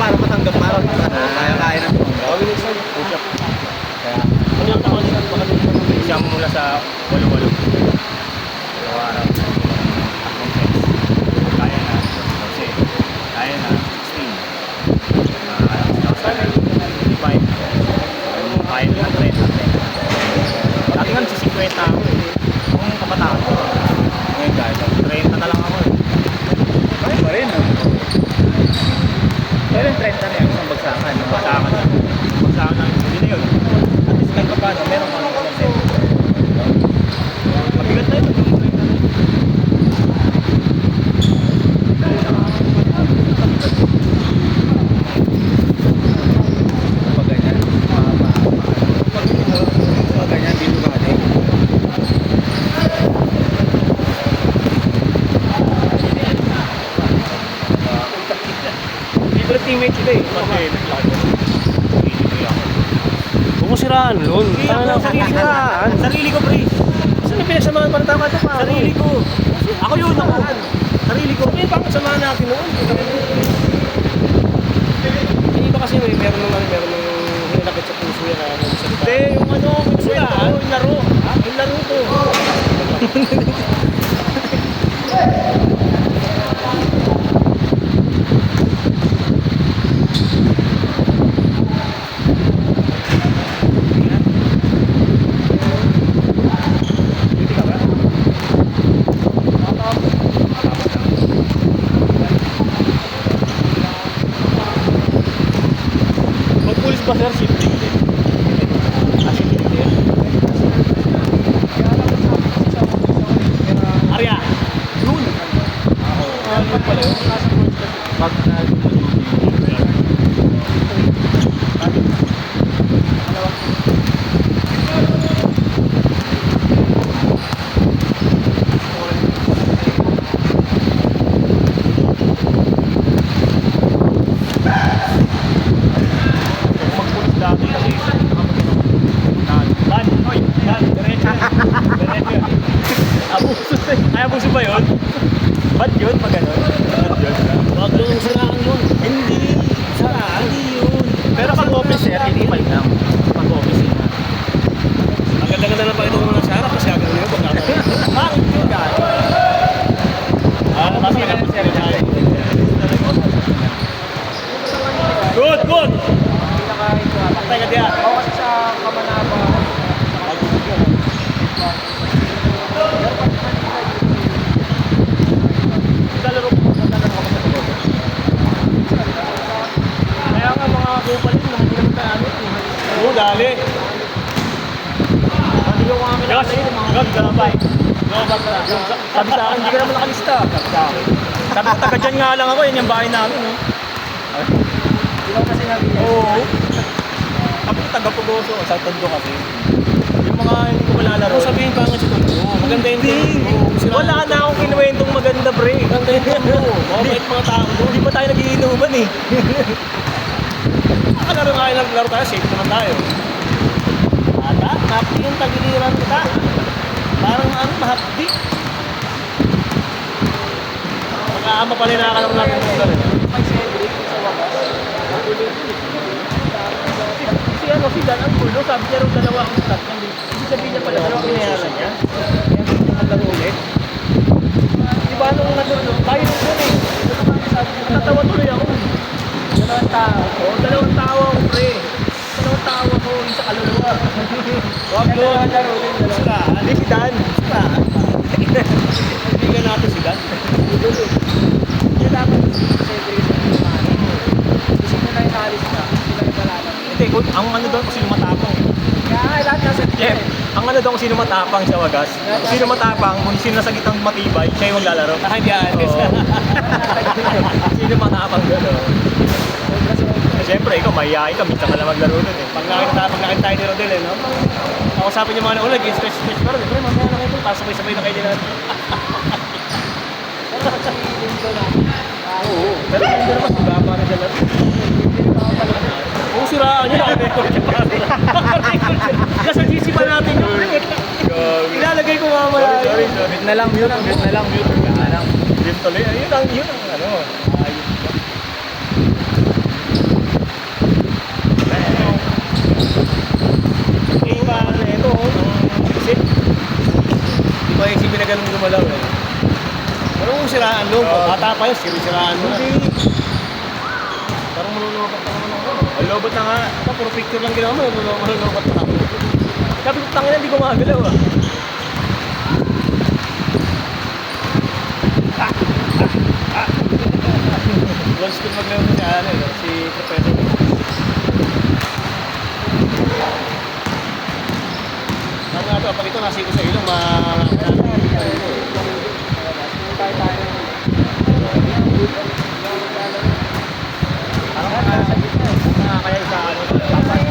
para matanggap pa. Kaya na. Push-up. Kaya, Ano yung tawag nila? Baka dito naman. siya mula sa walo-walo. Araw-araw. Tatlong sets. Kaya na. 12. Kaya na. 16. Kaya na. 25. Kaya na. 30. Dati nga si 50 ako eh. Kung kabataan ko. Ngayon guys, 30 na lang ako eh. Kaya pa rin. Pero yung 30 na yung isang bagsakan. Bagsakan na. Bagsakan na. Hindi na yun. At least kahit pa paano, meron ka ng concept. Mabigat na yun. Yung 30 na yun. Pag ganyan, pag ganyan, dito ba natin? Libre teammate sila eh. Huwag mo siraan, Lon. Tama lang, sarili ko. Sarili ko, pre. Saan yung pinagsamahan para tama ito pa? Sarili ko. Ako yun, ako. Sarili ko. Ano yung pangsamahan natin noon? Yung iba kasi meron nung hinalapit sa puso yan na nagsalita. Hindi, yung ano, Puso yan? yung laro. Yung laro to. Mag-pulis ba sir? Shifting din. Shifting din. Arya! Yun! Yun pala yun. Pag magpulis dati kasi Dan! Oy! Dan! Diretso yun. Diretso yun. abuso eh. Ay, abuso ba yun? Ba't yun pag gano'n? Ba't yun? Huwag nung siraan nun. Hindi. Siraan? Hindi yun. Pero pag officer, hindi pa lang. Pag officer na. Ang ganda-ganda na pa ito mga sa harap kasi agad nyo. Bakit yun ka? Mas maganda sir. Good! Good! Patay ka diyan. Ako kasi sa Kamanaba. Lalaro ko sa Kamanaba. Kaya nga mga kupal yun, hindi naman tayo ano. Oo, dali. Hindi ko mga kilala yun, mga Gabay. sabi sa akin, hindi ka naman nakalista. Sabi sa akin. Sabi ko, taga dyan nga lang ako, yan yung bahay namin. No? Hindi ko kasi nabi. Oo. Sabi ko, taga Pugoso, sa Tondo kasi. Yung mga hindi ko malalaro. Kung sabihin pa nga si Tondo, maganda yung Tondo. Wala na akong kinuwentong maganda, pre. Maganda yung Tondo. Mabait mga tao doon. Hindi pa tayo nagiinuman eh. Nakalaro nga kayo naglaro tayo, safe naman tayo. Ata, napti yung tagiliran kita. Parang ano, mahapdi. Magkaama pala yung nakakalaro natin doon rin. Si ano, si Dan, ang gulo, sabi niya rin dalawa ang stat. Ibig sabihin niya pala, dalawang inayaran niya. Kaya hindi naman laro ulit. Di ba nung nandun, tayo nung doon eh. Natatawa tuloy ako. Dalawang tao. Oo, dalawang tao ako, pre. Dalawang tao ako, isa kaluluwa. Huwag doon. Sila. Hindi si Dan. Sila. Kaibigan natin si Dan. Kaya dapat, siyempre, isip mo na yung alis ka. Sila yung kalaban. Hindi, ang ano doon, kung sino matapang. Kaya lahat nasa Jeff, ang ano daw kung sino matapang sa wagas. Kung sino matapang, kung sino nasa gitang matibay, siya yung maglalaro. hindi alis. Oo. Sino matapang doon, siyempre, ikaw, mahihain ka, minsan ka lang maglaro doon eh. Pag nakita tayo ni Rodel, no? Kausapin yung mga nauna, nag-stretch pa rin. Pre, mamaya na kayo, para sabay-sabay na kayo nila. Oo. Pero hindi naman, diba, para dyan lang. Kung siraan nyo, naka-record siya pa rin. Nasa GC pa natin yung pre. Ilalagay ko mamaya. Sorry. Mute na lang, mute na lang. Mute tuloy. Ayun ang ano. Ayun. sinisiraan doon. Bata pa yun, sinisiraan doon. Parang malulunod pa naman ako. Ang lobot na nga. Ito, puro picture lang ginawa mo, malulunod pa ako. Sabi ko, tangin na, hindi ko makagalaw ah. One school maglaro si ano, si Professor. Ang nga ito, pag ito nasiko sa ilong, Kaya sa ano, dapat.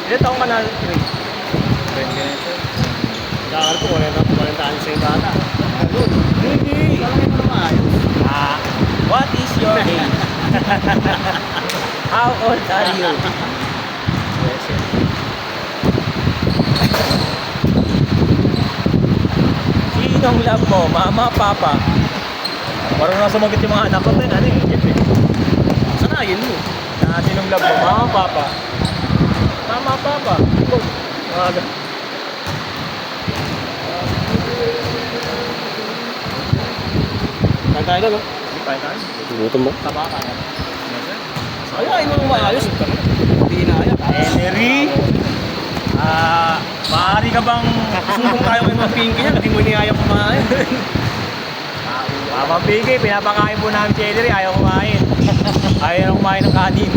Ilan taong ka na, Ray? 20 na ito. Kakal ko, 40 anos sa yung bata. Hindi! What is your age? How old are you? Yes, yes. Sinong love mo? Mama, papa? Parang nasa sumagot yung mga anak ko. Ano eh? Jeff eh. Sanayin mo. Sinong love mo? Mama, papa? Mama, papa? Ikaw. Mga ganun. Kain tayo doon, no? Hindi pa ito. Gutom mo. Tama ka na. Ayaw, mo nung maayos. Hindi inaya. Ellery, maaari ka bang Sumbong tayo kay Ma'am Pinky yan, hindi mo iniyaya kumain. Mama Pinky, pinapakain po namin si Ellery, ayaw kumain. Ayaw kumain ng kanin.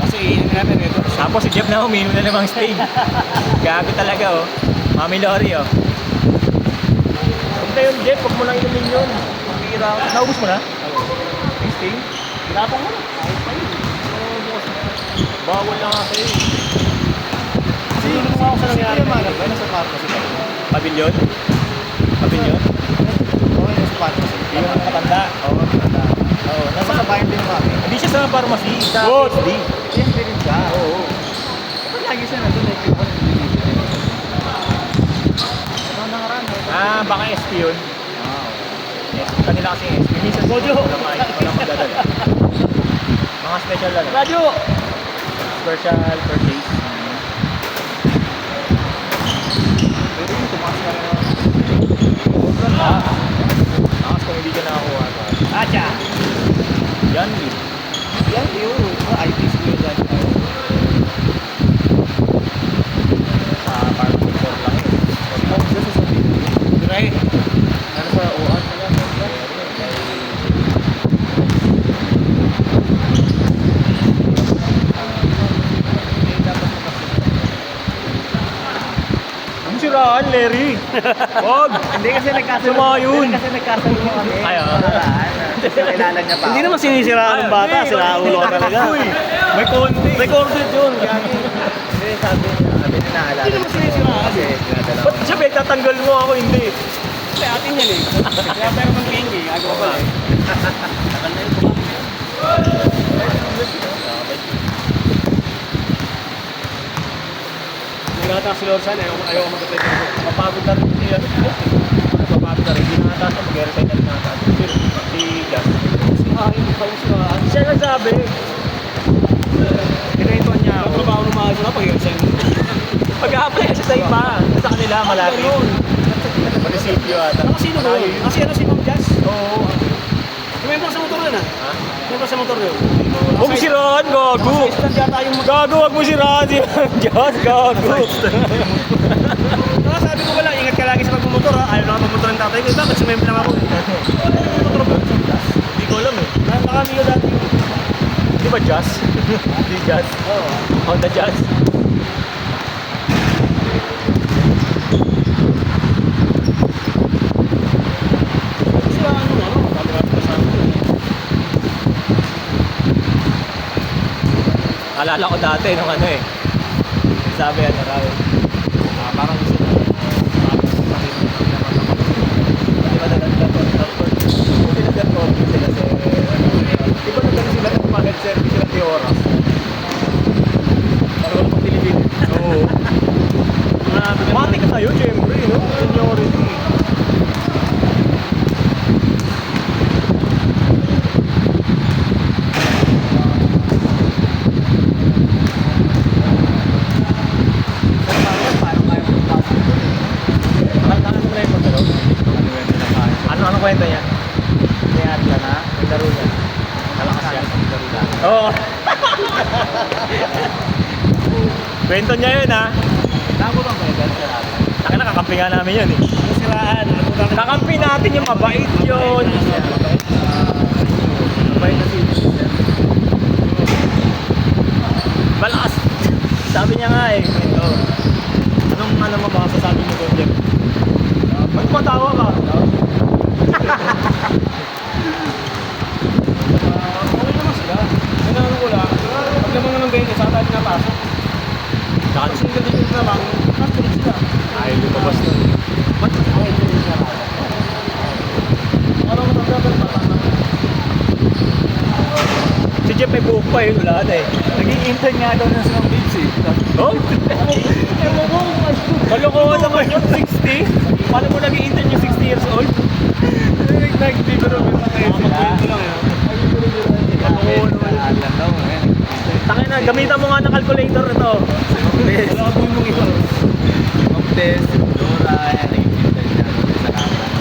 Kasi iinan natin ito. Tapos si Jeff na uminom na lamang steak. Gago talaga oh. Mami Lori oh. Huwag na yun Jeff, huwag mo lang inumin yun. Pira ako. Naubos mo na? Yung steak? Pinapang mo na. Bawal lang ako eh. Kasi gumawa ako sa nangyari. Nasa pharmacy pa. Pavilion? Pavilion? Oo, nasa pharmacy. Yung matanda. Oo, matanda. Oo, Nasa sa bayan din kami. Hindi siya sa pharmacy, sa Good. PSD. Yan din siya. Oo. Ba't lagi siya nandun? Like, yung one Baka SP yun. Yes, kanila kasi SP. Minsan Gojo. walang magdadala. Mga special lang. Radyo! Special birthdays. Pero yung tumakas ka rin. Takas kung hindi ka nakakuha. Acha! Yan din. Yan yun. IP school yan. Sa parang support lang yun. Smoke dyan sa sabi. Diray! Ano sa OAN na yan? Ang siraan, Larry. Wag! Hindi kasi nagkasunod. Sumayun. Kasi nagkasunod mo kami. Ay, Kasi kilala niya pa. Hindi naman sinisiraan ng bata, siraulo ka talaga. May konti. Recorded yun, gagi. Hindi, sabi niya naalala. Hindi naman sinisiraan. Kasi dinadala Ba't siya may tatanggal mo ako? Hindi. Kasi atin yan eh. Kaya tayo ng Pinky, agaw pa eh. Takal na yun, kumain. Nagkata si Lorsan, ayaw ko mag-apply dito. Mapagod na rin siya. Mapagod na rin. Hindi na nataas na mag-resign na rin nataas. Si Jas. Sirahin pa yung siraan. Siya nagsabi. Kinuwentuhan niya ako. Trabaho ng mga sila pag-resign. Pag-a-apply siya sa iba. Sa kanila malapit. Munisipyo ata. Ako sino ba yun? Kasi ano si Ma'am Jazz? Oo. Kumembro sa motor yun ah. Ha? Kumembro sa motor yun. Huwag mo siraan, gago. Sa istan yata yung Gago, huwag mo siraan. Diyos, gago. Sabi ko pala, ingat ka lagi sa pagmumotor ha. Ayaw na pagmumotor ng tatay ko. Bakit sumembre lang ako? Motor ba? Hindi ko alam eh. Nakakami ko dati. Di ba Jazz? Hindi Jazz. Oo. Honda Jazz. Kasi ano, camera ko sa akin. Alala ko dati nung ano eh. Sabi ano raw. Parang gusto mo. Di ba naganda ko? Hindi naganda ko sila sa... Di ba naganda sila ng pagod service sila di oras? Parang pag Pilipino sa'yo, syempre, no? Seniority. Paano kayo magpapasok doon eh? Ano mo na yung pagkalo? Ano kwento niya? Kaya atla na, may laro niya. Malakas yan, may laro na. Oo. Kwento niya yun, ha? Nako bang may gano'n sa natin? Taka nakakampi nga namin yun, eh. Siraan. Kakampi natin yung mabait yun. Mabait na si Malakas. Sabi niya nga eh, kwento. Anong mo makasasabi mo doon, Jeff? Magpatawa ka. Okay naman sila. Ano ko lang. Pag naman naman ganyan, sa atin napasok. Saka Kasi hindi din naman, nakatulit sila. ay, lumabas nun. Ba't okay din sila? Araw mo nagkakal pa naman. Si Jeff may buhok pa eh, wala na eh. Naging intern nga daw ng Snow Beach eh. Oh? Kalokohan naman yun, 60? Paano mo naging intern yung 60 years old? Nag-develop yung mga Magkwento lang eh. Kalokohan naman. Alam daw eh. Tangin na, gamitan mo nga ng calculator ito. Best. Wala ko yung ito. Best. Dora, yan. Naging intern niya. Sa namin.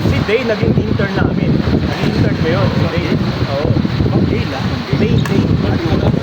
Si Day naging intern namin. Naging intern ko yun, si Day. Oo. Okay lang. Day.